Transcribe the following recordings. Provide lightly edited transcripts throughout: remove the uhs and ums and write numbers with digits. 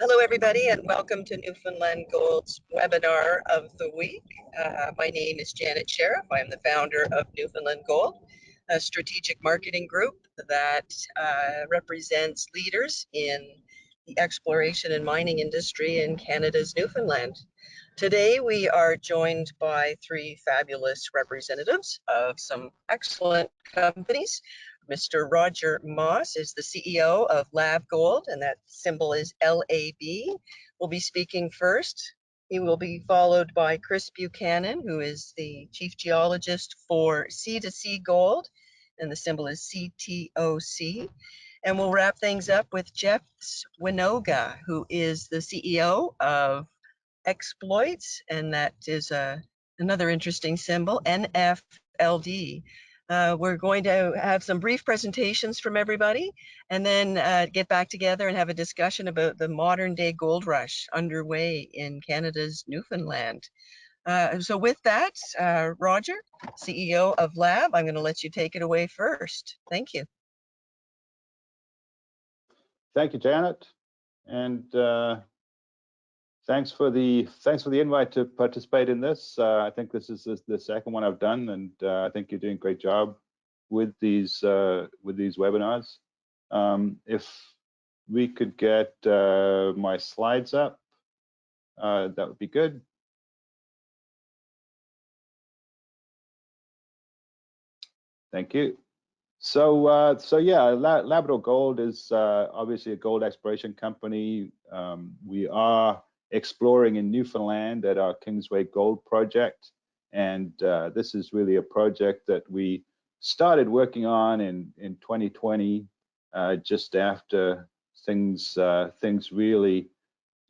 Hello, everybody, and welcome to Newfoundland Gold's webinar of the week. My name is Janet Sheriff. I'm the founder of Newfoundland Gold, a strategic marketing group that represents leaders in the exploration and mining industry in Canada's Newfoundland. Today, we are joined by three fabulous representatives of some excellent companies. Mr. Roger Moss is the CEO of Lab Gold, and that symbol is LAB. Will be speaking first. He will be followed by Chris Buchanan, who is the Chief Geologist for C2C Gold, and the symbol is CTOC. And we'll wrap things up with Jeff Winoga, who is the CEO of Exploits, and that is another interesting symbol, NFLD. We're going to have some brief presentations from everybody and then get back together and have a discussion about the modern day gold rush underway in Canada's Newfoundland. So with that, Roger, CEO of Lab, I'm going to let you take it away first. Thank you. Thank you, Janet, and thanks for the invite to participate in this. I think this is the second one I've done, and I think you're doing a great job with these webinars. If we could get my slides up, that would be good. Thank you. So yeah, Labrador Gold is obviously a gold exploration company. We are exploring in Newfoundland at our Kingsway Gold project, and this is really a project that we started working on in 2020, just after things really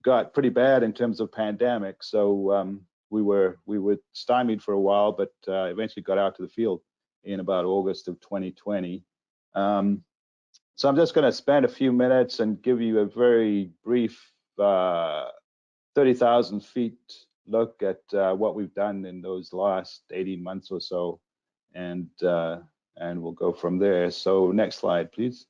got pretty bad in terms of pandemic. So we were stymied for a while, but eventually got out to the field in about August of 2020. So I'm just going to spend a few minutes and give you a very brief 30,000 feet look at what we've done in those last 18 months or so, and we'll go from there. So next slide, please.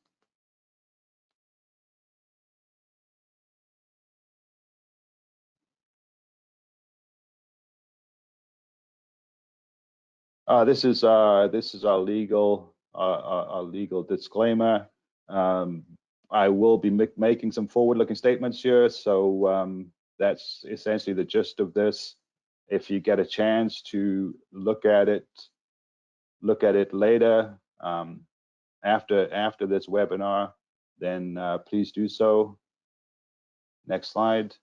This is our legal disclaimer. I will be making some forward-looking statements here, so that's essentially the gist of this. If you get a chance to look at it later after this webinar, then please do so. Next slide.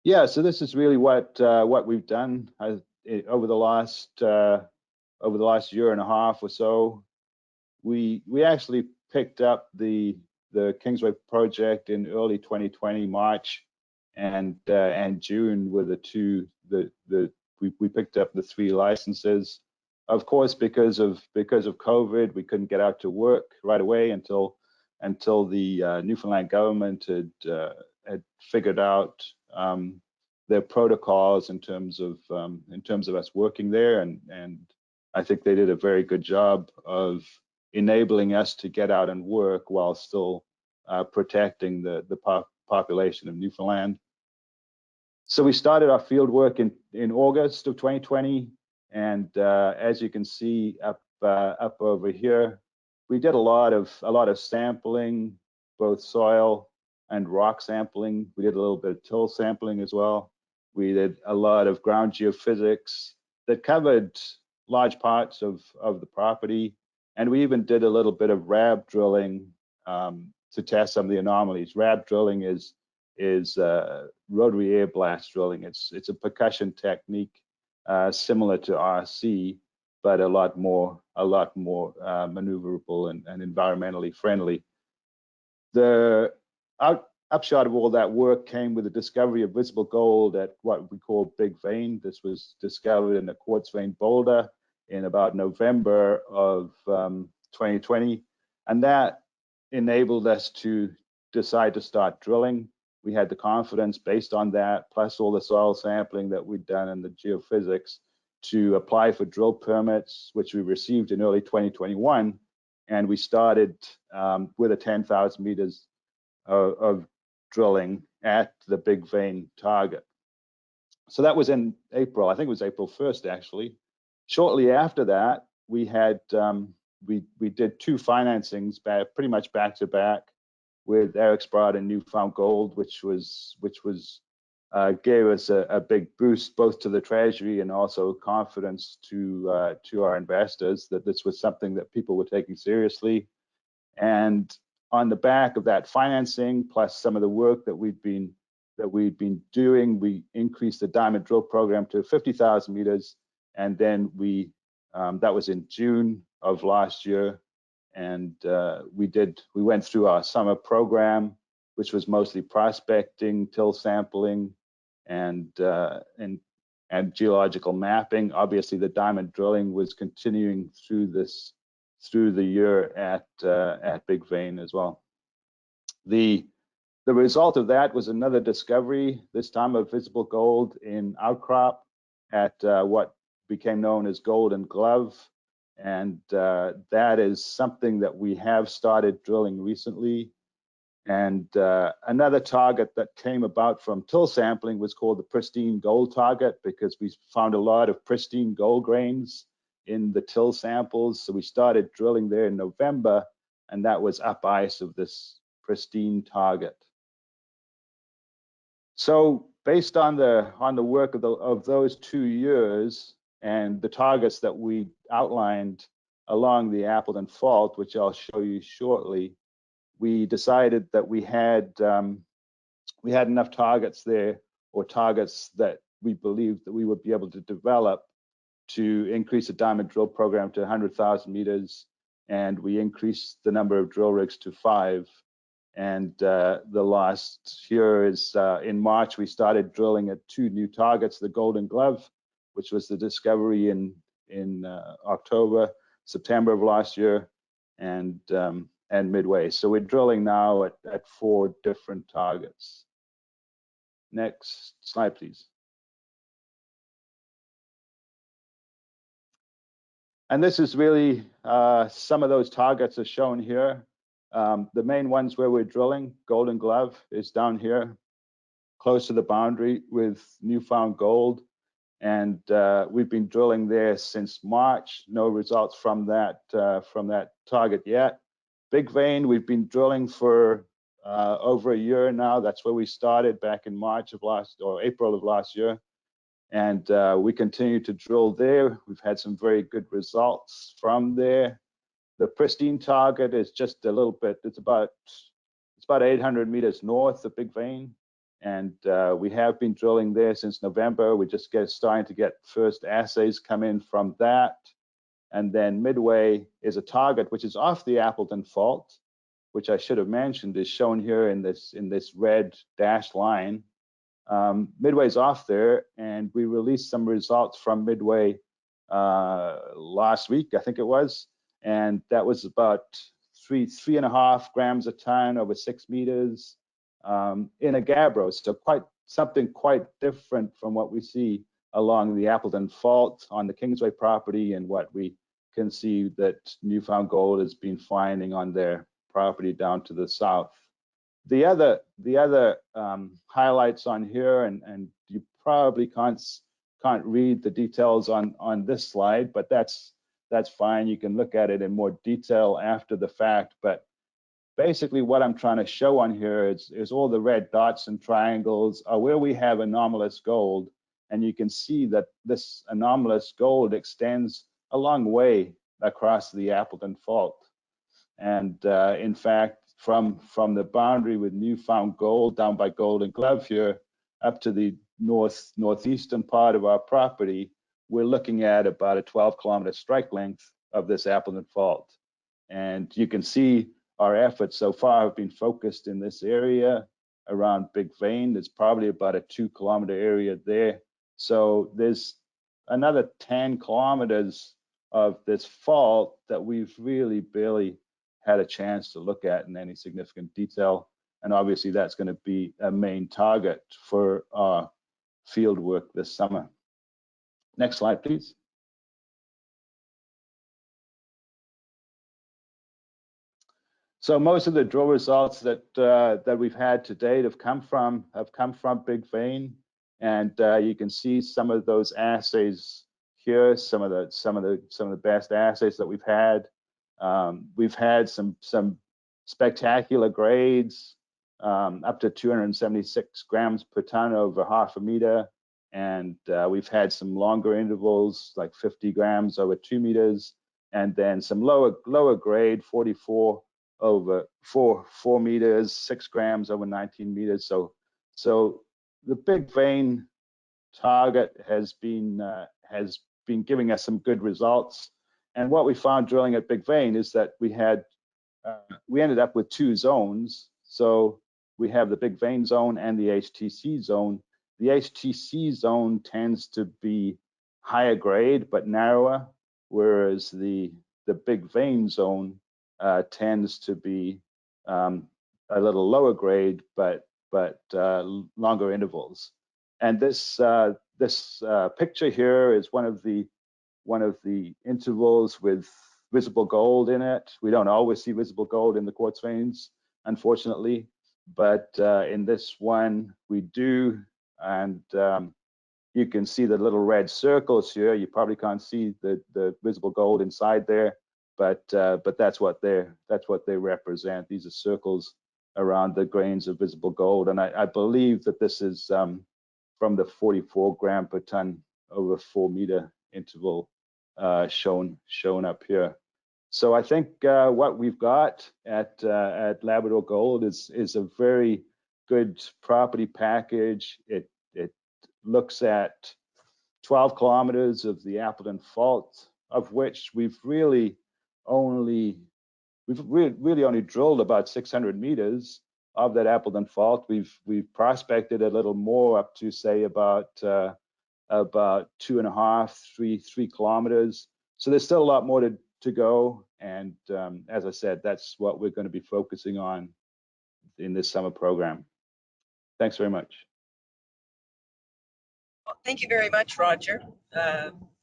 Yeah, so this is really what we've done over the last year and a half or so. We actually picked up the Kingsway project in early 2020, March and June were we picked up the 3 licenses. Of course, because of COVID, we couldn't get out to work right away until the Newfoundland government had figured out their protocols in terms of us working there, and I think they did a very good job of enabling us to get out and work while still protecting the population of Newfoundland. So we started our field work in August of 2020, and as you can see up over here, we did a lot of sampling, both soil and rock sampling. We did a little bit of till sampling as well. We did a lot of ground geophysics that covered large parts of the property. And we even did a little bit of RAB drilling to test some of the anomalies. RAB drilling is rotary air blast drilling. It's a percussion technique similar to RC, but a lot more maneuverable and environmentally friendly. The upshot of all that work came with the discovery of visible gold at what we call Big Vein. This was discovered in a quartz vein boulder in about November of 2020, and that enabled us to decide to start drilling. We had the confidence based on that, plus all the soil sampling that we'd done and the geophysics, to apply for drill permits, which we received in early 2021, and we started with a 10,000 meters of drilling at the Big Vein target. So that was in April. I think it was April 1st, actually. Shortly after that, we had we did two financings pretty much back to back with Eric Sprott and Newfoundland Gold, which gave us a big boost both to the treasury and also confidence to our investors that this was something that people were taking seriously. And on the back of that financing, plus some of the work that we'd been doing, we increased the diamond drill program to 50,000 meters, and then we that was in June of last year, and we went through our summer program, which was mostly prospecting, till sampling, and geological mapping. Obviously, the diamond drilling was continuing through the year at Big Vein as well. The result of that was another discovery, this time of visible gold in outcrop at what became known as Golden Glove, and that is something that we have started drilling recently. And another target that came about from till sampling was called the pristine gold target, because we found a lot of pristine gold grains in the till samples. So we started drilling there in November, and that was up ice of this pristine target. So based on the work of those 2 years and the targets that we outlined along the Appleton Fault, which I'll show you shortly, we decided that we had enough targets there, or targets that we believed that we would be able to develop, to increase the diamond drill program to 100,000 meters, and we increased the number of drill rigs to 5. And the last here is in March, we started drilling at 2 new targets, the Golden Glove, which was the discovery in September of last year, and Midway. So we're drilling now at 4 different targets. Next slide, please. And this is really some of those targets are shown here. The main ones where we're drilling, Golden Glove is down here, close to the boundary with Newfoundland Gold, and we've been drilling there since March. No results from that target yet. Big Vein, we've been drilling for over a year now. That's where we started back in April of last year, and we continue to drill there. We've had some very good results from there. The pristine target is just a little bit, it's about 800 meters north of Big Vein, and we have been drilling there since November. We just starting to get first assays come in from that. And then Midway is a target which is off the Appleton Fault, which I should have mentioned is shown here in this red dashed line. Midway's off there, and we released some results from Midway last week, I think it was, and that was about 3.5 grams a ton over 6 meters in a gabbro. So something quite different from what we see along the Appleton Fault on the Kingsway property, and what we can see that Newfoundland Gold has been finding on their property down to the south. The other highlights on here, and you probably can't read the details on this slide, but that's fine. You can look at it in more detail after the fact. But basically, what I'm trying to show on here is all the red dots and triangles are where we have anomalous gold, and you can see that this anomalous gold extends a long way across the Appleton Fault. And in fact, from the boundary with Newfoundland Gold down by Golden Glove here up to the northeastern part of our property, we're looking at about a 12-kilometer strike length of this Appleton Fault. And you can see our efforts so far have been focused in this area around Big Vein. There's probably about a 2-kilometer area there. So there's another 10 kilometers of this fault that we've really barely had a chance to look at in any significant detail. And obviously that's going to be a main target for our field work this summer. Next slide, please. So most of the drill results that that we've had to date have come from Big Vein, and you can see some of those assays here. Some of the best assays that we've had. We've had some spectacular grades, up to 276 grams per ton over half a meter, and we've had some longer intervals like 50 grams over 2 meters, and then some lower grade 44 over 4 meters, 6 grams over 19 meters. So the Big Vein target has been giving us some good results. And what we found drilling at Big Vein is that we ended up with 2 zones. So we have the Big Vein zone and the HTC zone. The HTC zone tends to be higher grade but narrower, whereas the Big Vein zone tends to be a little lower grade but longer intervals. And this picture here is one of the intervals with visible gold in it. We don't always see visible gold in the quartz veins, unfortunately, but in this one we do. And you can see the little red circles here. You probably can't see the visible gold inside there, but that's what they represent. These are circles around the grains of visible gold, and I believe that this is from the 44 gram per ton over 4 meter interval shown up here. So I think what we've got at Labrador Gold is a very good property package. It looks at 12 kilometers of the Appleton Fault, of which we've really only drilled about 600 meters of that Appleton Fault. We've prospected a little more, up to say about 2.5, 3 kilometers. So there's still a lot more to go. And as I said, that's what we're going to be focusing on in this summer program. Thanks very much. Well, thank you very much, Roger.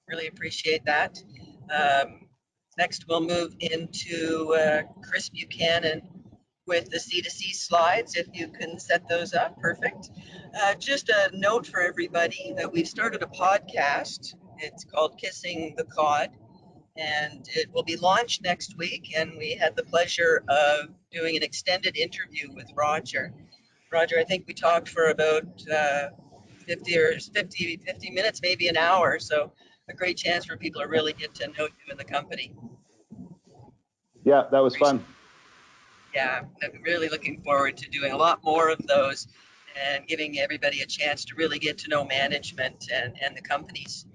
Really appreciate that. Next, we'll move into Chris Buchanan with the C2C slides. If you can set those up, perfect. Just a note for everybody that we've started a podcast. It's called Kissing the Cod, and it will be launched next week. And we had the pleasure of doing an extended interview with Roger. Roger, I think we talked for about 50 minutes, maybe an hour. So a great chance for people to really get to know you and the company. Yeah, that was fun. Yeah, I'm really looking forward to doing a lot more of those and giving everybody a chance to really get to know management and the companies.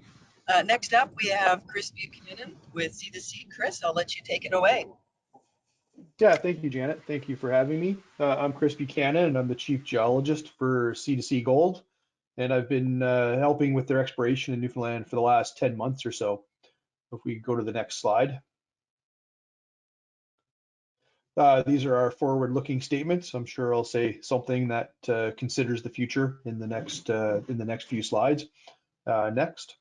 Next up, we have Chris Buchanan with C2C. Chris, I'll let you take it away. Yeah, thank you, Janet. Thank you for having me. I'm Chris Buchanan, and I'm the Chief Geologist for C2C Gold. And I've been helping with their exploration in Newfoundland for the last 10 months or so. If we go to the next slide. These are our forward-looking statements. I'm sure I'll say something that considers the future in the next few slides. Next.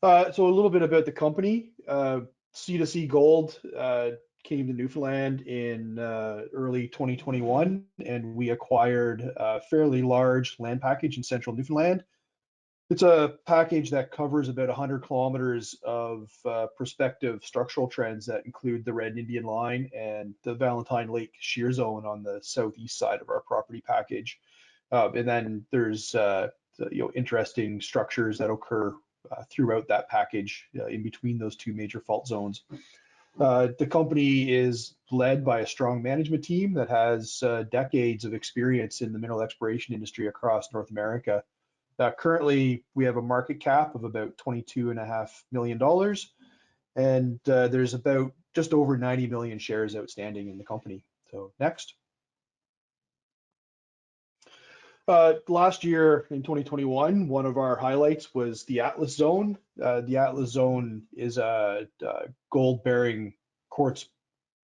So a little bit about the company. C2C Gold came to Newfoundland in early 2021, and we acquired a fairly large land package in central Newfoundland. It's a package that covers about 100 kilometers of prospective structural trends that include the Red Indian Line and the Valentine Lake Shear Zone on the southeast side of our property package. And then there's interesting structures that occur throughout that package in between those two major fault zones. The company is led by a strong management team that has decades of experience in the mineral exploration industry across North America. Currently, we have a market cap of about $22.5 million, and there's about just over 90 million shares outstanding in the company. So next. Last year in 2021, one of our highlights was the Atlas Zone. The Atlas Zone is a gold-bearing quartz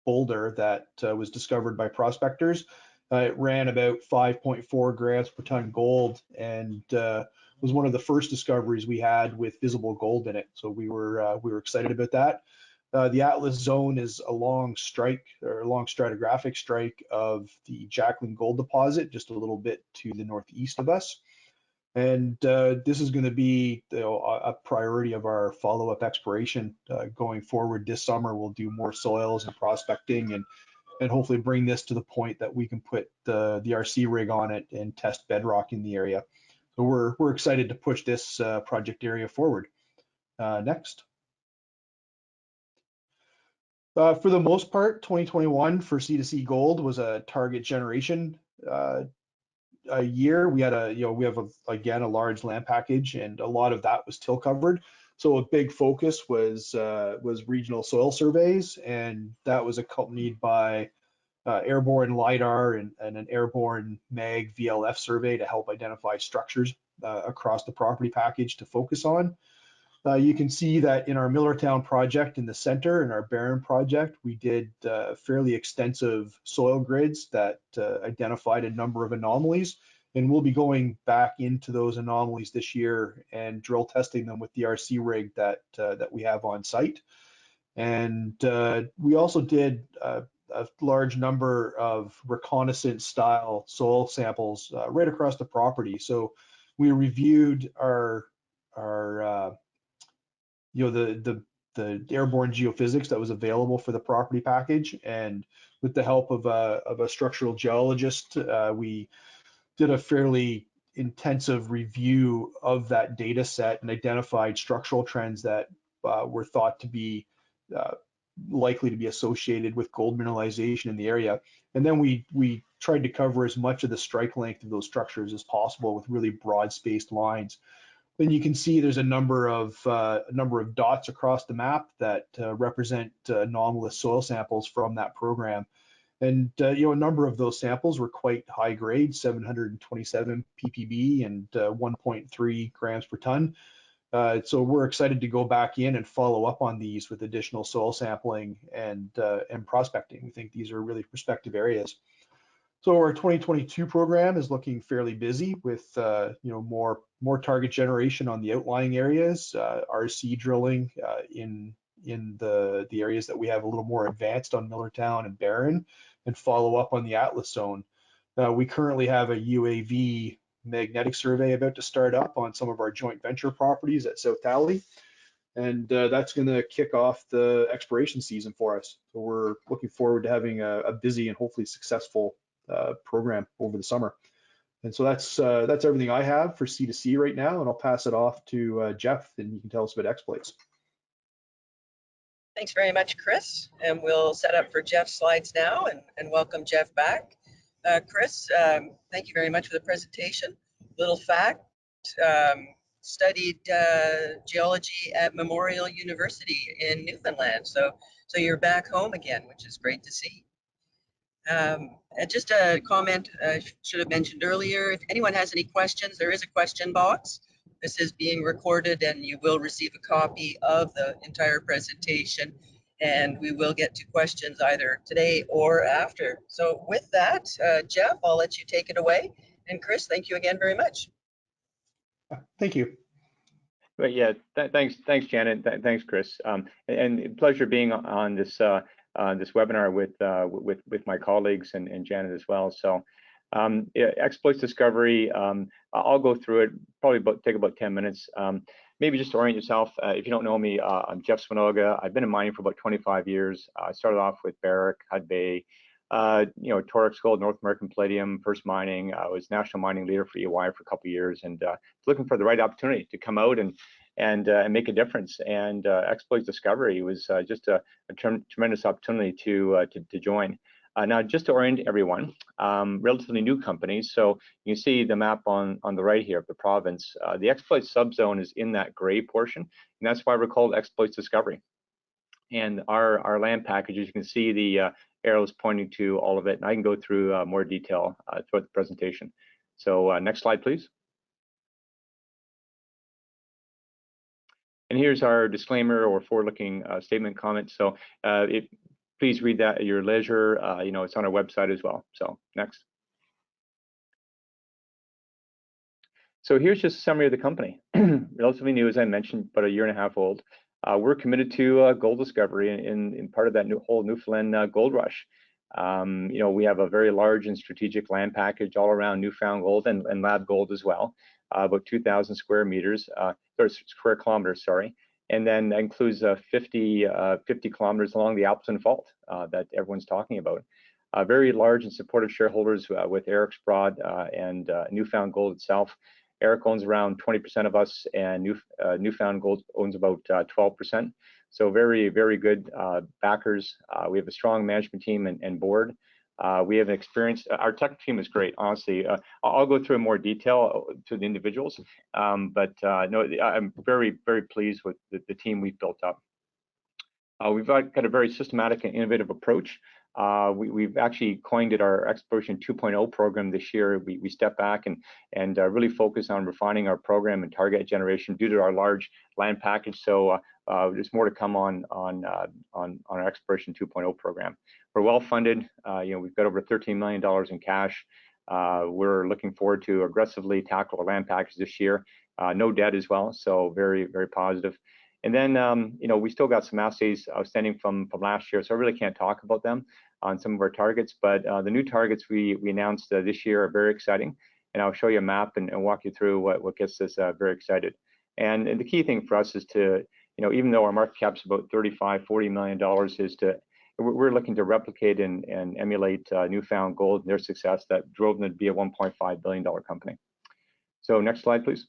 boulder that was discovered by prospectors. It ran about 5.4 grams per ton gold, and was one of the first discoveries we had with visible gold in it. So we were excited about that. The Atlas zone is a long strike, or a long stratigraphic strike of the Jacqueline gold deposit, just a little bit to the northeast of us. And this is going to be a priority of our follow-up exploration going forward. This summer, we'll do more soils and prospecting, and hopefully bring this to the point that we can put the RC rig on it and test bedrock in the area. So we're excited to push this project area forward. Next. For the most part, 2021 for C2C Gold was a target generation a year. We had again a large land package, and a lot of that was till covered. So a big focus was regional soil surveys, and that was accompanied by airborne LiDAR and an airborne mag VLF survey to help identify structures across the property package to focus on. You can see that in our Millertown project in the center, in our Barron project, we did fairly extensive soil grids that identified a number of anomalies, and we'll be going back into those anomalies this year and drill testing them with the RC rig that we have on site. And we also did a large number of reconnaissance style soil samples right across the property. So we reviewed our the airborne geophysics that was available for the property package, and with the help of a structural geologist, we did a fairly intensive review of that data set and identified structural trends that were thought to be likely to be associated with gold mineralization in the area. And then we tried to cover as much of the strike length of those structures as possible with really broad spaced lines. Then you can see there's a number of dots across the map that represent anomalous soil samples from that program. And a number of those samples were quite high grade, 727 ppb and 1.3 grams per ton. So we're excited to go back in and follow up on these with additional soil sampling and prospecting. We think these are really prospective areas. So our 2022 program is looking fairly busy with more target generation on the outlying areas, RC drilling in the areas that we have a little more advanced on Millertown and Barron, and follow up on the Atlas zone. We currently have a UAV magnetic survey about to start up on some of our joint venture properties at South Tally, and that's going to kick off the exploration season for us. So we're looking forward to having a busy and hopefully successful program over the summer. And so that's everything I have for C2C right now, and I'll pass it off to Jeff, and you can tell us about exploits. Thanks very much, Chris. And we'll set up for Jeff's slides now, and welcome Jeff back. Chris, thank you very much for the presentation. Little fact, studied geology at Memorial University in Newfoundland. So you're back home again, which is great to see. And just a comment I should have mentioned earlier, if anyone has any questions, there is a question box. This is being recorded, and you will receive a copy of the entire presentation, and we will get to questions either today or after. So with that, Jeff, I'll let you take it away. And Chris, thank you again very much. Thank you. But yeah, thanks, Janet. Thanks, Chris. And pleasure being on this this webinar with my colleagues and Janet as well. So yeah, exploits discovery, I'll go through it, probably take about 10 minutes. Maybe just to orient yourself, if you don't know me, I'm Jeff Swinoga. I've been in mining for about 25 years. I started off with Barrick, Hudbay, Torex Gold, North American Palladium, First Mining. I was national mining leader for EY for a couple of years, and looking for the right opportunity to come out and make a difference. And exploits discovery was just a tremendous opportunity to join. Now, just to orient everyone, relatively new companies. So you can see the map on the right here of the province. The exploits subzone is in that gray portion, and that's why we're called exploits discovery. And our land package, as you can see, the arrows pointing to all of it, and I can go through more detail throughout the presentation. So next slide, please. And here's our disclaimer or forward-looking statement comment. So please read that at your leisure. It's on our website as well. So next. So here's just a summary of the company. Relatively new, as I mentioned, but a year and a half old. We're committed to gold discovery in part of that whole Newfoundland gold rush. We have a very large and strategic land package all around Newfound Gold and Lab Gold as well, about 2,000 square meters, or square kilometers, sorry. And then that includes 50 kilometers along the Appleton Fault that everyone's talking about. Very large and supportive shareholders with Eric Sprott and Newfound Gold itself. Eric owns around 20% of us, and Newfound Gold owns about 12%. So very, very good backers. We have a strong management team and board. We have an experience. Our tech team is great, honestly. I'll go through in more detail to the individuals, but no, I'm very, very pleased with the team we've built up. We've got a very systematic and innovative approach. We've actually coined it our Exploration 2.0 program this year. We step back and really focus on refining our program and target generation due to our large land package. So there's more to come on our Exploration 2.0 program. We're well funded. We've got over $13 million in cash. We're looking forward to aggressively tackle our land package this year. No debt as well, so very, very positive. And then, we still got some assays outstanding from last year, so I really can't talk about them on some of our targets, but the new targets we announced this year are very exciting, and I'll show you a map and walk you through what gets us very excited. And the key thing for us is to, even though our market cap's about $35–40 million, we're looking to replicate and emulate Newfound Gold and their success that drove them to be a $1.5 billion company. So next slide, please.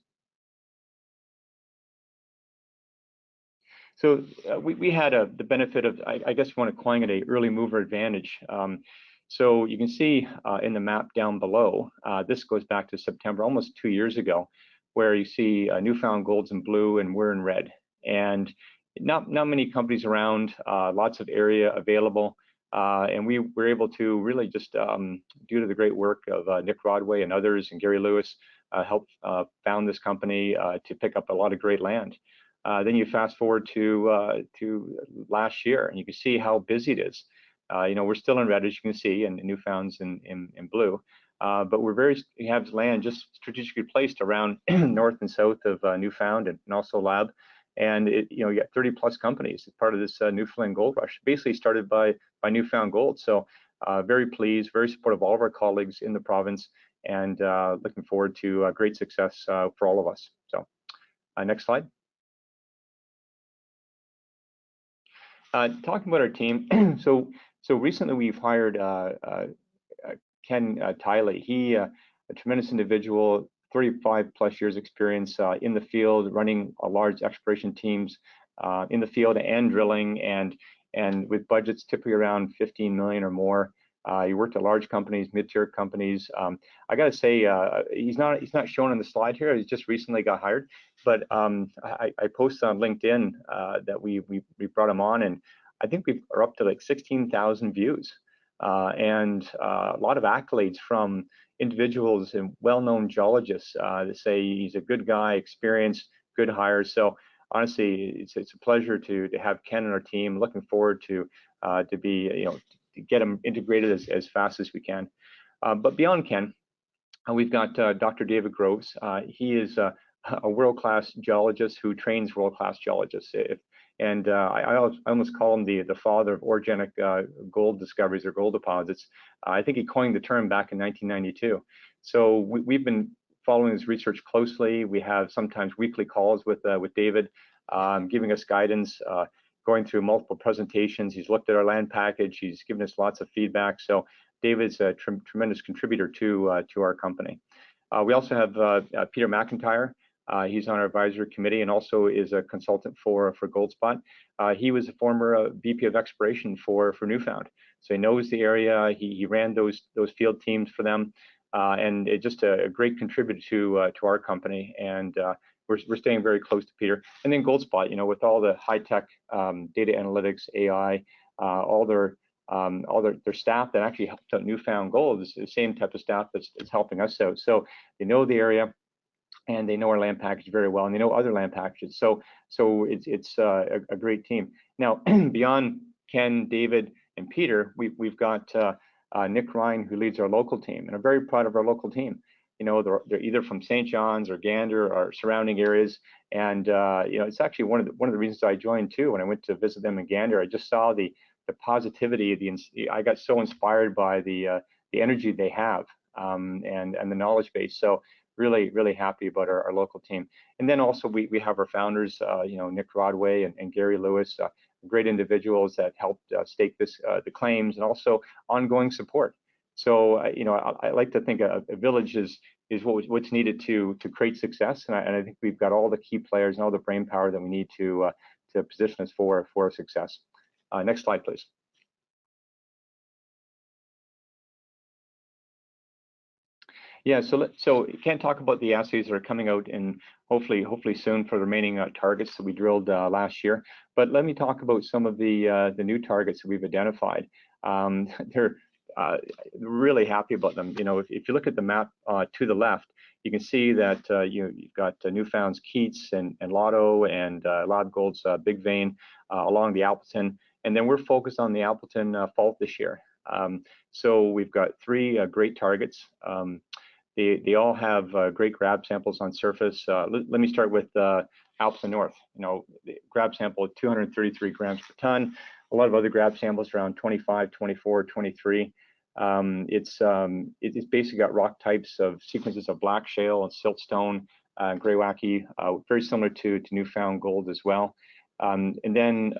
So we had the benefit of, I guess you want to coin it a early mover advantage. So you can see in the map down below, this goes back to September, almost 2 years ago, where you see Newfound Gold's in blue and we're in red. And not many companies around, lots of area available. And we were able to really just, due to the great work of Nick Rodway and others and Gary Lewis, help found this company to pick up a lot of great land. Then you fast forward to last year, and you can see how busy it is. We're still in red, as you can see, and Newfound's in blue. But we have land just strategically placed around north and south of Newfound and also Lab. And you got 30 plus companies as part of this Newfoundland Gold Rush, basically started by Newfound Gold. So very pleased, very supportive of all of our colleagues in the province, and looking forward to great success for all of us. So next slide. Talking about our team, so recently we've hired Ken Tiley. He a tremendous individual, 35 plus years experience in the field, running large exploration teams in the field and drilling, and with budgets typically around 15 million or more. He worked at large companies, mid-tier companies. I got to say, he's not shown on the slide here. He just recently got hired, but I posted on LinkedIn that we brought him on, and I think we are up to like 16,000 views, and a lot of accolades from individuals and well-known geologists that say he's a good guy, experienced, good hire. So honestly, it's a pleasure to have Ken on our team. Looking forward to be to get him integrated as fast as we can. But beyond Ken, we've got Dr. David Groves. He is a world-class geologist who trains world-class geologists. And I almost call him the father of orogenic gold discoveries or gold deposits. I think he coined the term back in 1992. So we've been following his research closely. We have sometimes weekly calls with David, giving us guidance, going through multiple presentations. He's looked at our land package. He's given us lots of feedback. So David's a tremendous contributor to our company. We also have Peter McIntyre. He's on our advisory committee and also is a consultant for Goldspot. He was a former VP of exploration for Newfound, so he knows the area. He ran those field teams for them, and it's just a great contributor to our company. And we're staying very close to Peter. And then Goldspot, with all the high tech data analytics, AI, all their staff that actually helped out Newfound Gold is the same type of staff that's helping us out. So they know the area, and they know our land package very well, and they know other land packages. So it's a great team. Now, beyond Ken, David, and Peter, we've got Nick Ryan, who leads our local team, and I'm very proud of our local team. You know, they're either from St. John's or Gander or surrounding areas. And you know, it's actually one of the reasons I joined too. When I went to visit them in Gander, I just saw the positivity. I got so inspired by the energy they have, and the knowledge base. So really happy about our local team. And then also we have our founders, you know, Nick Rodway and Gary Lewis, great individuals that helped stake this the claims, and also ongoing support. So you know, I like to think a village is what's needed to create success, and I think we've got all the key players and all the brain power that we need to position us for success. Next slide, please. Yeah, so you can't talk about the assays that are coming out in hopefully soon for the remaining targets that we drilled last year. But let me talk about some of the new targets that we've identified. They're really happy about them. You know, if you look at the map to the left, you can see that you've got Newfoundland's Keats and Lotto and Lab Gold's Big Vein along the Appleton, and then we're focused on the Appleton fault this year. So we've got 3 great targets. They all have great grab samples on surface. Let me start with Appleton North. You know, the grab sample of 233 grams per ton. A lot of other grab samples around 25, 24, 23. It's basically got rock types of sequences of black shale and siltstone, greywacke, very similar to Newfoundland Gold as well. And then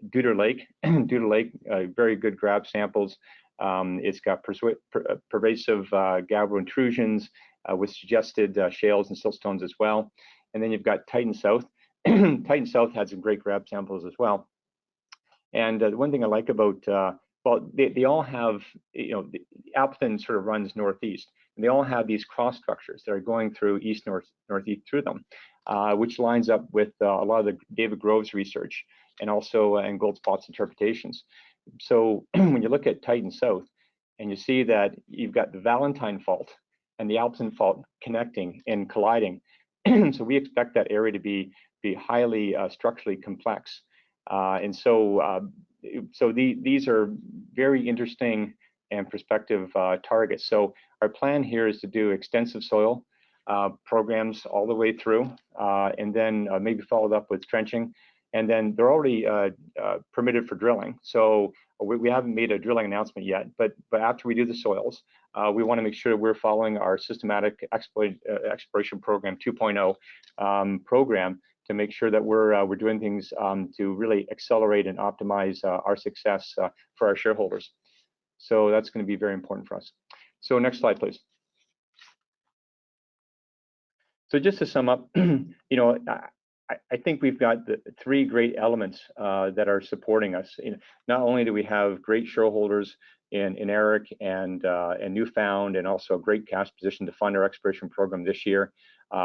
Deuter Lake, very good grab samples. It's got pervasive gabbro intrusions with suggested shales and siltstones as well. And then you've got Titan South. Titan South had some great grab samples as well. And the one thing I like about, well, they all have, you know, the Appleton sort of runs northeast, and they all have these cross structures that are going through east, northeast through them, which lines up with a lot of the David Groves research, and also in Goldspot's interpretations. So when you look at Titan South, and you see that you've got the Valentine Fault and the Appleton Fault connecting and colliding, so we expect that area to be highly structurally complex. And so these are very interesting and prospective targets. So our plan here is to do extensive soil programs all the way through, and then maybe followed up with trenching. And then they're already permitted for drilling. So we haven't made a drilling announcement yet, but after we do the soils, we want to make sure we're following our systematic exploration program 2.0 program to make sure that we're doing things to really accelerate and optimize our success for our shareholders. So that's going to be very important for us. So next slide, please. So just to sum up, you know, I think we've got the 3 great elements that are supporting us. You know, not only do we have great shareholders in Eric and Newfound, and also a great cash position to fund our exploration program this year.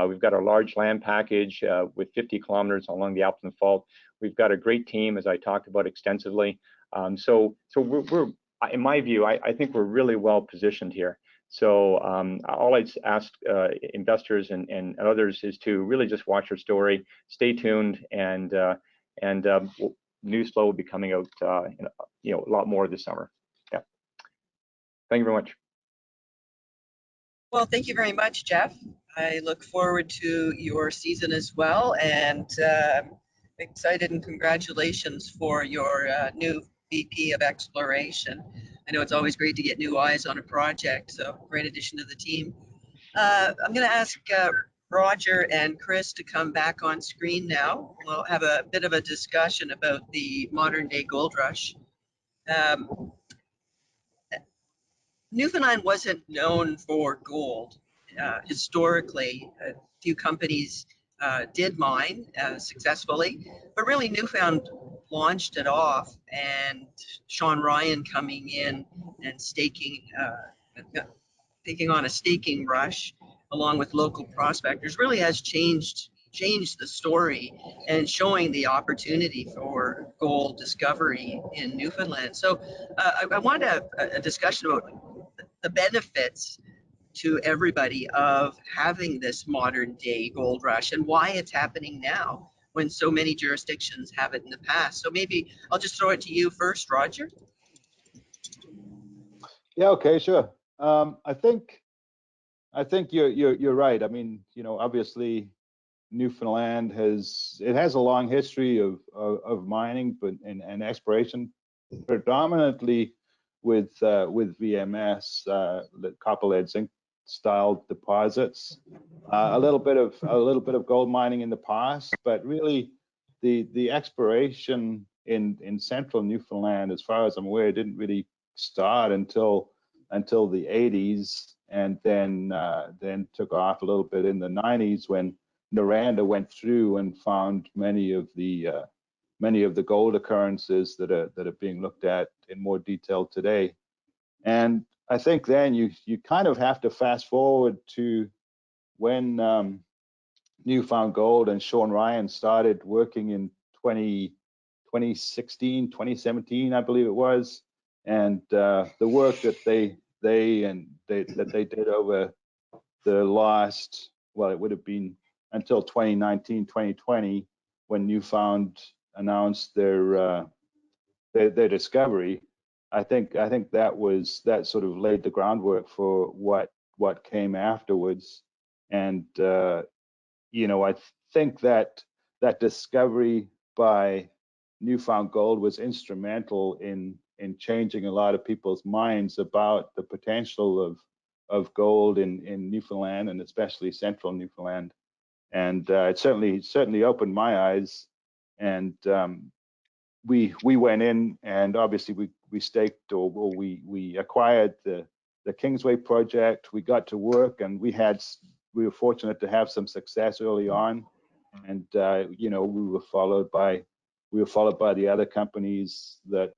We've got a large land package with 50 kilometers along the Appleton Fault. We've got a great team, as I talked about extensively. So we're in my view, I think we're really well positioned here. So all I'd ask investors and others is to really just watch our story, stay tuned, and news flow will be coming out, you know, a lot more this summer. Yeah. Thank you very much. Well, thank you very much, Jeff. I look forward to your season as well, and excited, and congratulations for your new VP of Exploration. I know it's always great to get new eyes on a project, so great addition to the team. I'm going to ask Roger and Chris to come back on screen now. We'll have a bit of a discussion about the modern day gold rush. Newfoundland wasn't known for gold. Historically, a few companies did mine successfully, but really Newfound launched it off, and Sean Ryan coming in and taking on a staking rush along with local prospectors really has changed the story and showing the opportunity for gold discovery in Newfoundland. So I wanted to have a discussion about the benefits to everybody of having this modern day gold rush and why it's happening now when so many jurisdictions have it in the past. So maybe I'll just throw it to you first, Roger. Yeah, okay, sure. I think I think you're right. I mean, obviously Newfoundland has a long history of mining, but and exploration, predominantly with VMS, copper lead zinc style deposits. A little bit of gold mining in the past, but really the exploration in central Newfoundland, as far as I'm aware, didn't really start until the 80s, and then took off a little bit in the 90s when Noranda went through and found many of the gold occurrences that are being looked at in more detail today. And I think then you kind of have to fast forward to when Newfound Gold and Sean Ryan started working in 2016, 2017, I believe it was, and the work that they did over the last, well, it would have been until 2019, 2020, when Newfound announced their discovery. I think that sort of laid the groundwork for what came afterwards. And I think that discovery by Newfound Gold was instrumental in changing a lot of people's minds about the potential of gold in Newfoundland, and especially central Newfoundland. And it certainly opened my eyes. And we went in, and obviously we staked, or we acquired the Kingsway project. We got to work, and we were fortunate to have some success early on. And we were followed by the other companies that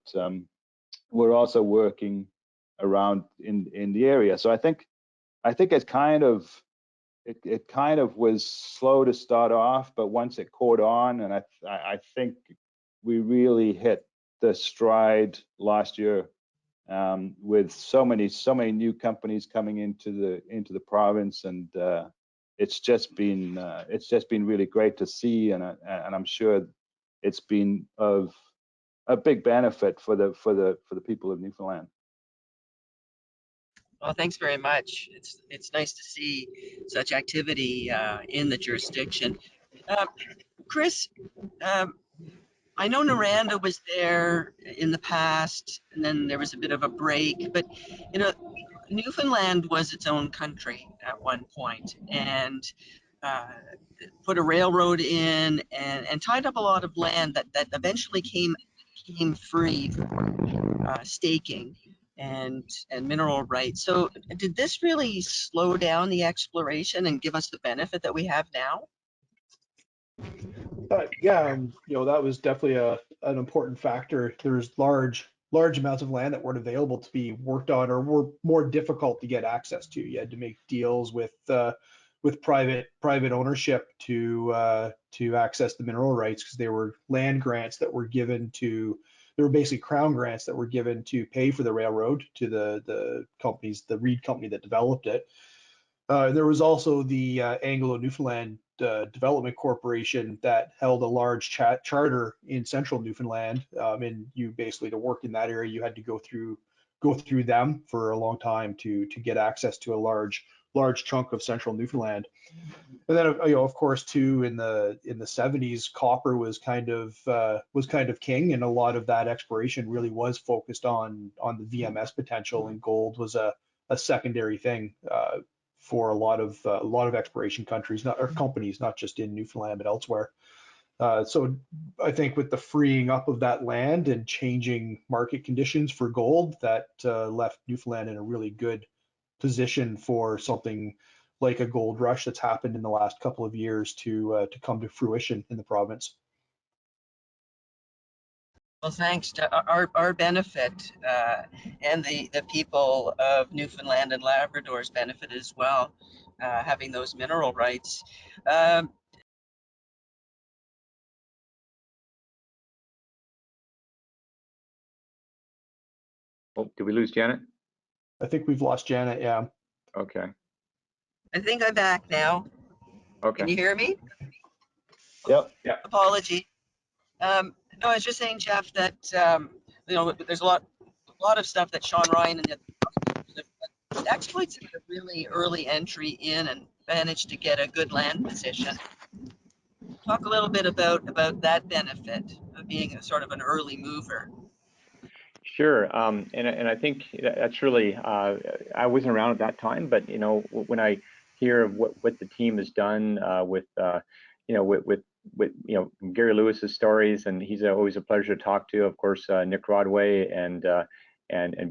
were also working around in the area. So I think it kind of was slow to start off, but once it caught on, and I think we really hit the stride last year, with so many new companies coming into the province, and it's just been really great to see, and I'm sure it's been of a big benefit for the people of Newfoundland. Well, thanks very much. It's nice to see such activity in the jurisdiction. Chris, I know Noranda was there in the past, and then there was a bit of a break, but Newfoundland was its own country at one point, and put a railroad in and tied up a lot of land that eventually came free for staking and mineral rights. So did this really slow down the exploration and give us the benefit that we have now? Yeah, that was definitely an important factor. There's large amounts of land that weren't available to be worked on, or were more difficult to get access to. You had to make deals with private ownership to access the mineral rights, because they were land grants that were given to. They were basically crown grants that were given to pay for the railroad to the companies, the Reed company that developed it. There was also the Anglo-Newfoundland Development Corporation that held a large charter in central Newfoundland, and you basically, to work in that area, you had to go through them for a long time to get access to a large chunk of central Newfoundland. And then of course too, in the 70s, copper was kind of king, and a lot of that exploration really was focused on the VMS potential, and gold was a secondary thing for a lot of exploration companies, not just in Newfoundland but elsewhere. So I think with the freeing up of that land and changing market conditions for gold, that left Newfoundland in a really good position for something like a gold rush that's happened in the last couple of years to come to fruition in the province. Well, thanks to our benefit, and the people of Newfoundland and Labrador's benefit as well, having those mineral rights. Oh, did we lose Janet? I think we've lost Janet. Yeah. Okay. I think I'm back now. Okay. Can you hear me? Yep. Yeah. Apology. No, I was just saying, Jeff, that there's a lot of stuff that Sean Ryan and the exploits had a really early entry in and managed to get a good land position. Talk a little bit about that benefit of being a sort of an early mover. Sure, and I think that's really, I wasn't around at that time, but you know, when I hear of what the team has done with you know, with you know, Gary Lewis's stories, and he's always a pleasure to talk to. Of course, Nick Rodway and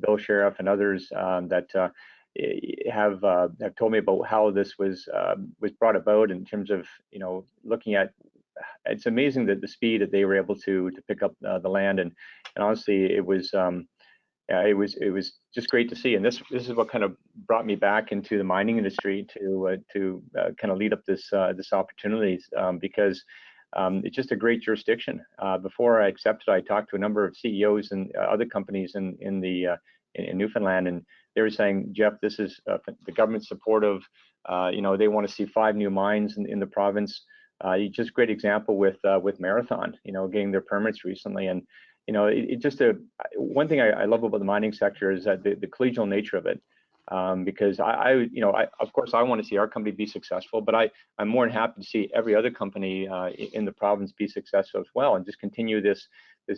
Bill Sheriff and others that have told me about how this was brought about in terms of, you know, looking at. It's amazing that the speed that they were able to pick up the land, and honestly, it was just great to see. And this is what kind of brought me back into the mining industry to kind of lead up this opportunities, because it's just a great jurisdiction. Before I accepted, I talked to a number of CEOs and other companies in Newfoundland, and they were saying, Jeff, this is the government supportive. You know, they want to see 5 new mines in the province. Just a great example with Marathon, you know, getting their permits recently. And you know, one thing I love about the mining sector is that the collegial nature of it, because you know, of course I want to see our company be successful, but I'm more than happy to see every other company in the province be successful as well, and just continue this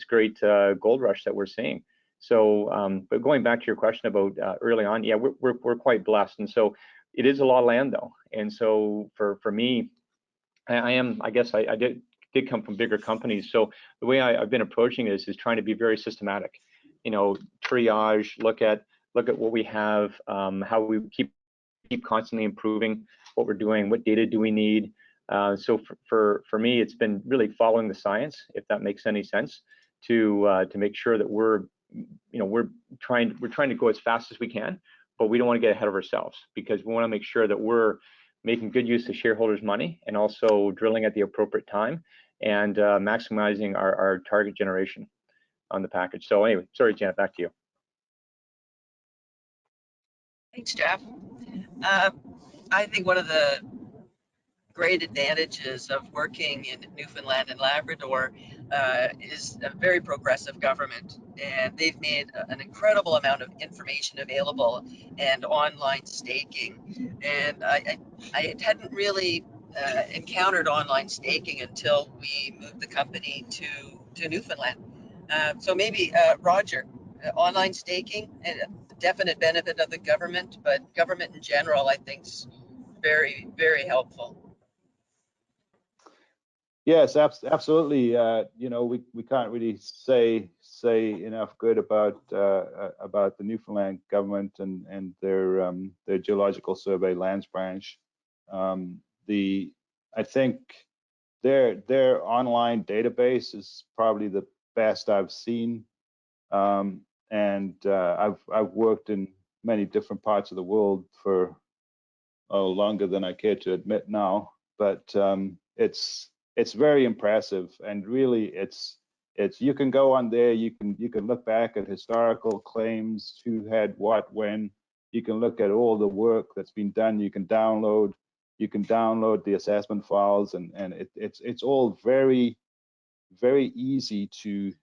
great gold rush that we're seeing. So, but going back to your question about early on, yeah, we're quite blessed, and so it is a lot of land though, and so for me, I guess I did come from bigger companies. So the way I've been approaching this is trying to be very systematic, you know, triage, look at what we have, how we keep constantly improving what we're doing, what data do we need. So for me, it's been really following the science, if that makes any sense, to make sure that we're trying to go as fast as we can, but we don't want to get ahead of ourselves, because we want to make sure that we're making good use of shareholders' money and also drilling at the appropriate time and maximizing our target generation on the package. So anyway, sorry, Janet, back to you. Thanks, Jeff. I think one of the great advantages of working in Newfoundland and Labrador is a very progressive government, and they've made an incredible amount of information available and online staking. And I hadn't really encountered online staking until we moved the company to Newfoundland. So maybe Roger, online staking, a definite benefit of the government, but government in general, I think, is very, very helpful. Yes, absolutely. You know, we can't really say enough good about the Newfoundland government and their geological survey lands branch. I think their online database is probably the best I've seen, and I've worked in many different parts of the world for longer than I care to admit now, but it's very impressive, and really it's you can go on there, you can look back at historical claims, who had what when, you can look at all the work that's been done, you can download the assessment files, and it's all very easy to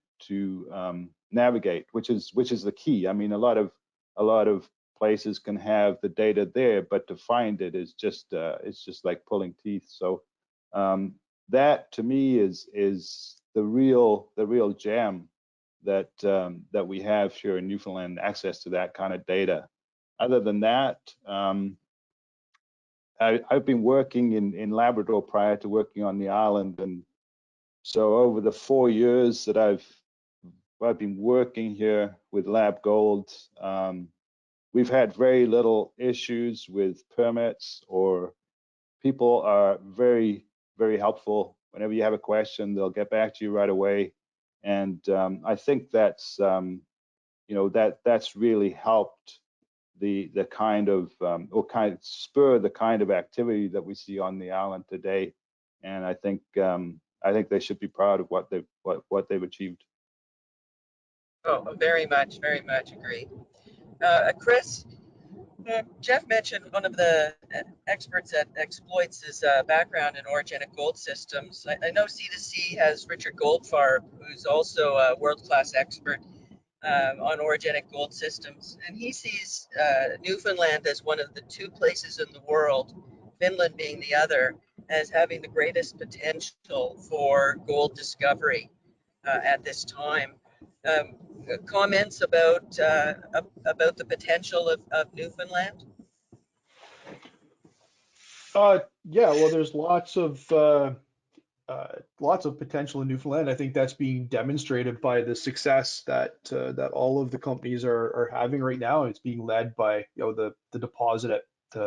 navigate, which is the key. I mean, a lot of places can have the data there, but to find it is just it's just like pulling teeth. So that to me is the real gem that we have here in Newfoundland, access to that kind of data. Other than that, I've been working in Labrador prior to working on the island, and so over the 4 years that I've been working here with Lab Gold, we've had very little issues with permits, or people are very helpful. Whenever you have a question, they'll get back to you right away, and I think that's that's really helped the kind of or kind of spur the kind of activity that we see on the island today, and I think they should be proud of what they've achieved. Oh, very much agree. Chris, Jeff mentioned one of the experts at exploits' background in orogenic gold systems. I know C2C has Richard Goldfarb, who's also a world-class expert on orogenic gold systems, and he sees Newfoundland as one of the two places in the world, Finland being the other, as having the greatest potential for gold discovery at this time. Um, Comments about the potential of Newfoundland? Yeah, well, there's lots of potential in Newfoundland. I think that's being demonstrated by the success that all of the companies are having right now. It's being led by the deposit at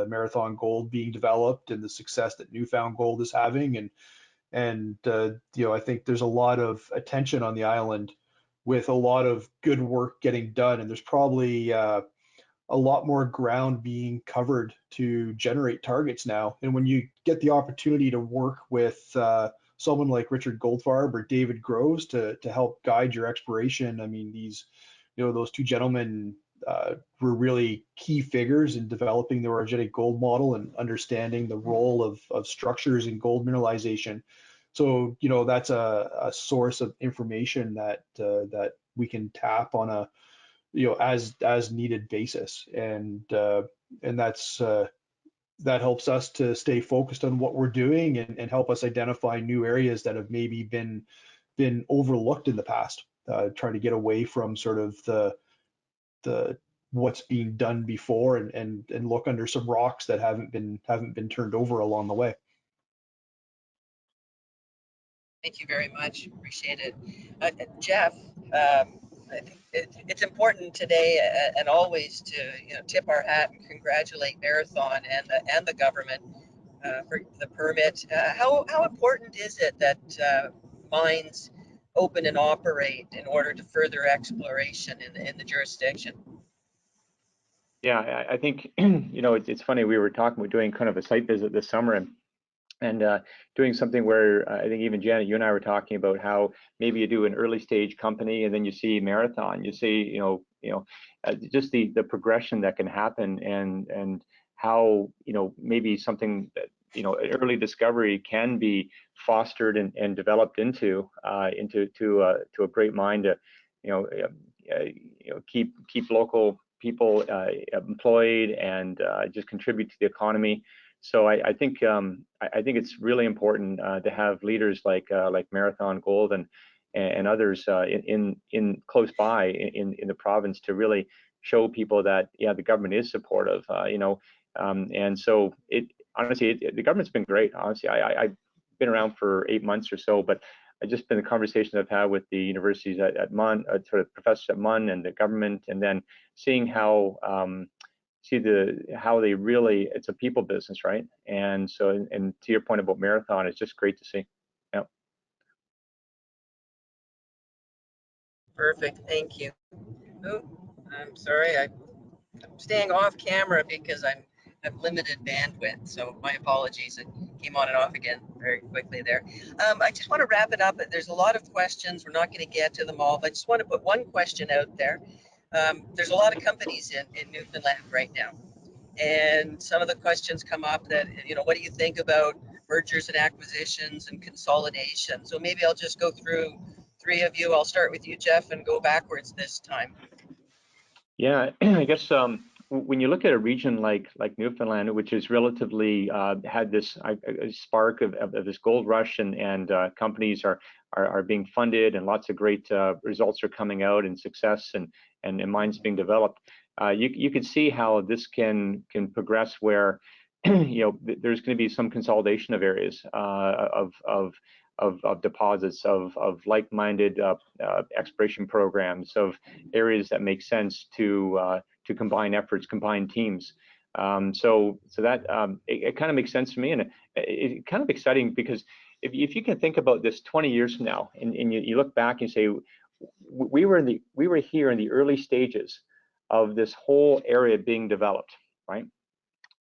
Marathon Gold being developed and the success that Newfound Gold is having, and I think there's a lot of attention on the island with a lot of good work getting done, and there's probably a lot more ground being covered to generate targets now. And when you get the opportunity to work with someone like Richard Goldfarb or David Groves to help guide your exploration, I mean, those two gentlemen were really key figures in developing the orogenic gold model and understanding the role of structures in gold mineralization. So, that's a source of information that we can tap on a as needed basis, and that helps us to stay focused on what we're doing and help us identify new areas that have maybe been overlooked in the past, trying to get away from sort of the what's being done before and look under some rocks that haven't been turned over along the way. Thank you very much. Appreciate it. Jeff, I think it's important today and always to tip our hat and congratulate Marathon and the government for the permit. How important is it that mines open and operate in order to further exploration in the jurisdiction? Yeah, I think it's funny. We're doing kind of a site visit this summer, and doing something where I think even Janet, you and I were talking about how maybe you do an early stage company and then you see Marathon, you see just the progression that can happen, and how maybe something that an early discovery can be fostered and developed into a great mine to keep local people employed and just contribute to the economy. So I think it's really important to have leaders like Marathon Gold and others in close by in the province to really show people that the government is supportive. And so the government's been great. Honestly, I've been around for 8 months or so, but just been the conversations I've had with the universities at MUN, sort of professors at MUN and the government, and then seeing how they really, it's a people business, right? And so, and to your point about Marathon, it's just great to see. Yeah. Perfect. Thank you. Oh, I'm sorry. I'm staying off camera because I have limited bandwidth. So my apologies. It came on and off again very quickly there. I just want to wrap it up. There's a lot of questions. We're not going to get to them all, but I just want to put one question out there. There's a lot of companies in Newfoundland right now. And some of the questions come up that, what do you think about mergers and acquisitions and consolidation? So maybe I'll just go through three of you. I'll start with you, Jeff, and go backwards this time. Yeah, I guess when you look at a region like Newfoundland, which has relatively had this spark of this gold rush, and companies are being funded, and lots of great results are coming out, and success and mines being developed, you can see how this can progress where there's going to be some consolidation of areas of deposits, of like-minded exploration programs, of areas that make sense to combine efforts, combine teams. So that it kind of makes sense to me, and it's kind of exciting because if you can think about this 20 years from now, and you look back and say, we were here in the early stages of this whole area being developed, right?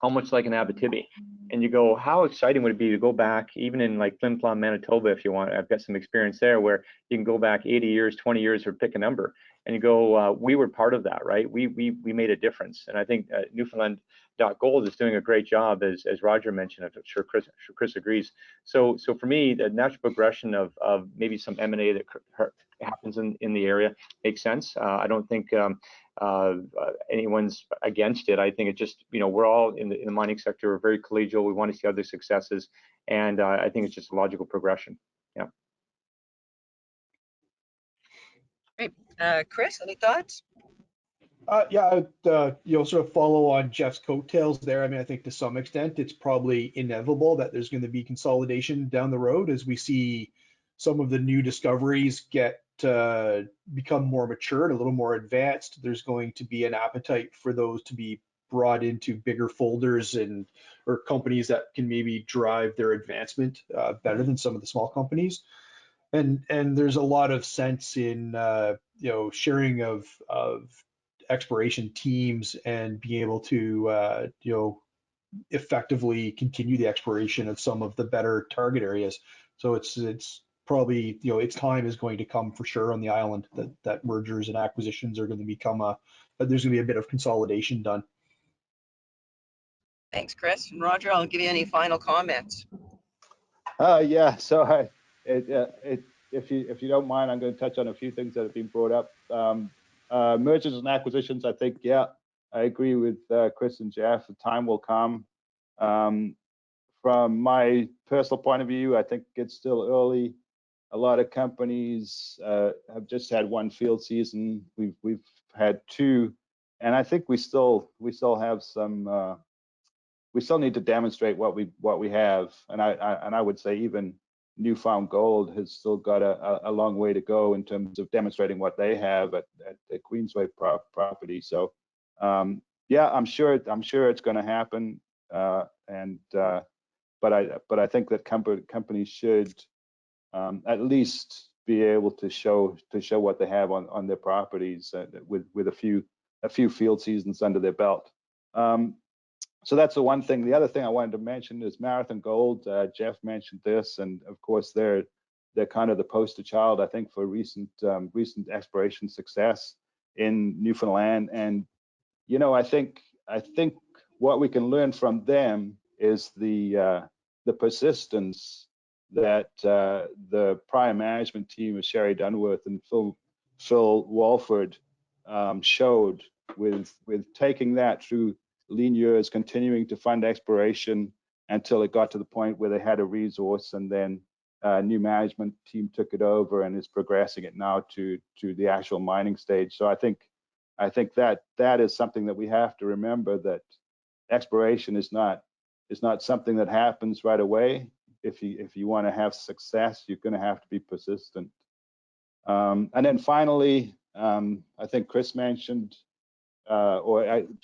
Almost like an Abitibi. And you go, how exciting would it be to go back, even in like Flin Flon, Manitoba, if you want. I've got some experience there where you can go back 80 years, 20 years, or pick a number, and you go, we were part of that, right? We made a difference, and I think Newfoundland Gold is doing a great job, as Roger mentioned. I'm sure Chris agrees. So for me, the natural progression of maybe some M&A that happens in the area makes sense. I don't think anyone's against it. I think it just, we're all in the mining sector. We're very collegial. We want to see other successes, and I think it's just a logical progression. Yeah. Great. Chris, any thoughts? Yeah, sort of follow on Jeff's coattails there. I mean, I think to some extent it's probably inevitable that there's going to be consolidation down the road as we see some of the new discoveries become more mature and a little more advanced. There's going to be an appetite for those to be brought into bigger folders or companies that can maybe drive their advancement better than some of the small companies. And there's a lot of sense in sharing of exploration teams and being able to effectively continue the exploration of some of the better target areas. So it's probably its time is going to come for sure on the island that mergers and acquisitions are going to become there's going to be a bit of consolidation done. Thanks, Chris. And Roger, I'll give you any final comments. Yeah. So if you don't mind, I'm going to touch on a few things that have been brought up. Mergers and acquisitions, I think, yeah, I agree with Chris and Jeff. The time will come. From my personal point of view, I think it's still early. A lot of companies have just had one field season. We've had two, and I think we still have some. We still need to demonstrate what we have, and I would say even Newfound Gold has still got a long way to go in terms of demonstrating what they have at the Queensway property. So yeah, I'm sure it's going to happen, but I think that companies should at least be able to show what they have on their properties with a few field seasons under their belt. So that's the one thing. The other thing I wanted to mention is Marathon Gold. Jeff mentioned this, and of course they're kind of the poster child, I think, for recent exploration success in Newfoundland. And I think what we can learn from them is the persistence that the prior management team of Sherry Dunworth and Phil Walford showed with taking that through lean years, continuing to fund exploration until it got to the point where they had a resource, and then a new management team took it over and is progressing it now to the actual mining stage. So I think that is something that we have to remember, that exploration is not something that happens right away. If you want to have success, you're going to have to be persistent. And then finally, I think Chris mentioned,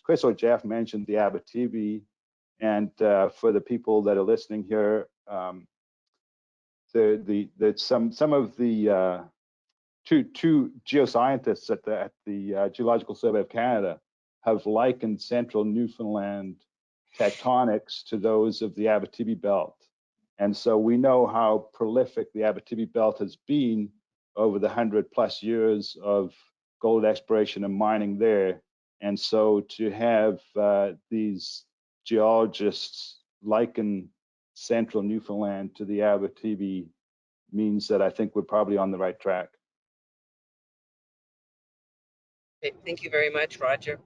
Chris or Jeff mentioned the Abitibi, and for the people that are listening here, some of the two geoscientists at the Geological Survey of Canada have likened central Newfoundland tectonics to those of the Abitibi belt, and so we know how prolific the Abitibi belt has been over the 100+ years of gold exploration and mining there. And so to have these geologists liken central Newfoundland to the Abitibi means that I think we're probably on the right track. Okay, thank you very much, Roger.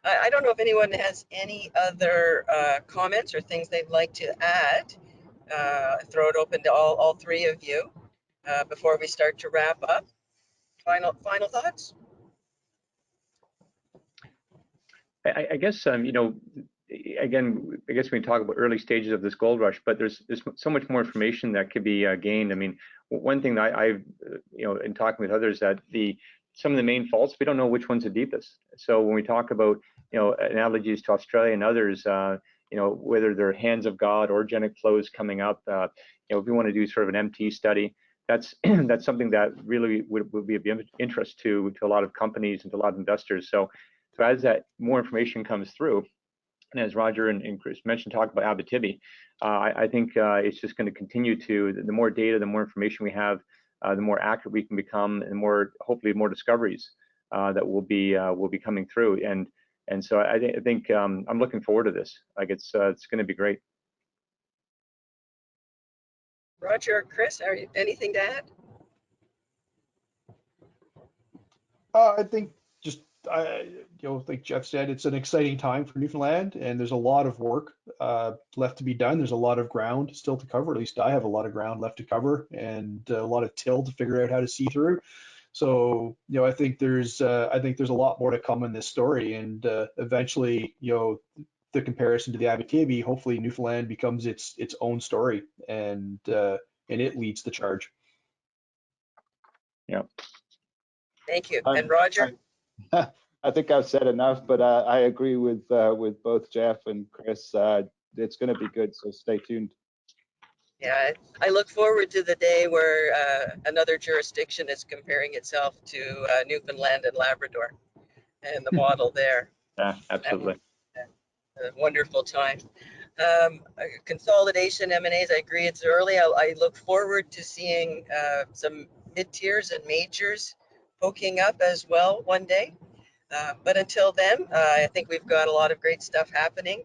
I don't know if anyone has any other comments or things they'd like to add. Throw it open to all three of you before we start to wrap up. Final thoughts? I guess again, I guess we can talk about early stages of this gold rush, but there's so much more information that could be gained. I mean, one thing that I've in talking with others, that some of the main faults, we don't know which one's the deepest. So when we talk about analogies to Australia and others, whether they're hands of God, orogenic flows coming up, if we want to do sort of an MT study, that's something that really would be of interest to a lot of companies and to a lot of investors. So as that more information comes through, and as Roger and Chris mentioned, talk about Abitibi, I think it's just going to continue to, the more data, the more information we have, the more accurate we can become, and hopefully more discoveries that will be coming through. And so I think I'm looking forward to this. Like it's going to be great. Roger or Chris, anything to add? I think just like Jeff said, it's an exciting time for Newfoundland, and there's a lot of work left to be done. There's a lot of ground still to cover. At least I have a lot of ground left to cover, and a lot of till to figure out how to see through. So I think there's a lot more to come in this story, and eventually, the comparison to the Abitibi, hopefully Newfoundland becomes its own story, and it leads the charge. Yeah. Thank you. And Roger? I think I've said enough, but I agree with both Jeff and Chris. It's going to be good, so stay tuned. Yeah, I look forward to the day where another jurisdiction is comparing itself to Newfoundland and Labrador and the model there. Yeah, absolutely. A wonderful time. Consolidation, M&As, I agree it's early. I look forward to seeing some mid-tiers and majors poking up as well one day. But until then, I think we've got a lot of great stuff happening.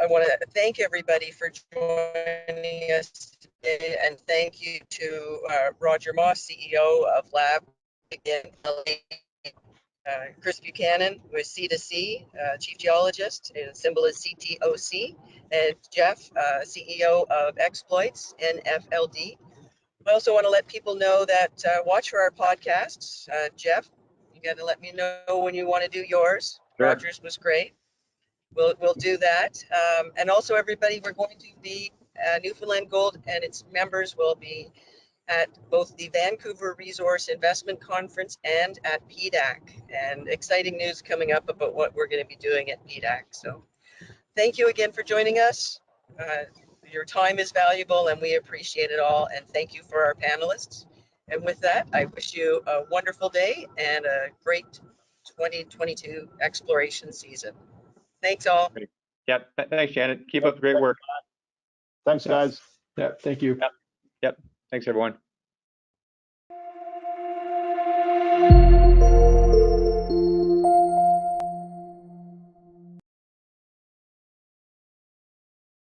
I want to thank everybody for joining us today, and thank you to Roger Moss, CEO of Lab, again, Chris Buchanan with C2C, Chief Geologist, and symbol is CTOC, and Jeff, CEO of Exploits, NFLD. I also want to let people know that watch for our podcasts. Jeff, you got to let me know when you want to do yours. Sure. Roger's was great. We'll do that. And also, everybody, we're going to be Newfoundland Gold and its members will be at both the Vancouver Resource Investment Conference and at PDAC. And exciting news coming up about what we're going to be doing at PDAC. So thank you again for joining us. Your time is valuable and we appreciate it all. And thank you for our panelists. And with that, I wish you a wonderful day and a great 2022 exploration season. Thanks all. Yeah, thanks, Janet. Keep up the great work. Thanks, guys. Yeah, thank you. Yep. Thanks, everyone.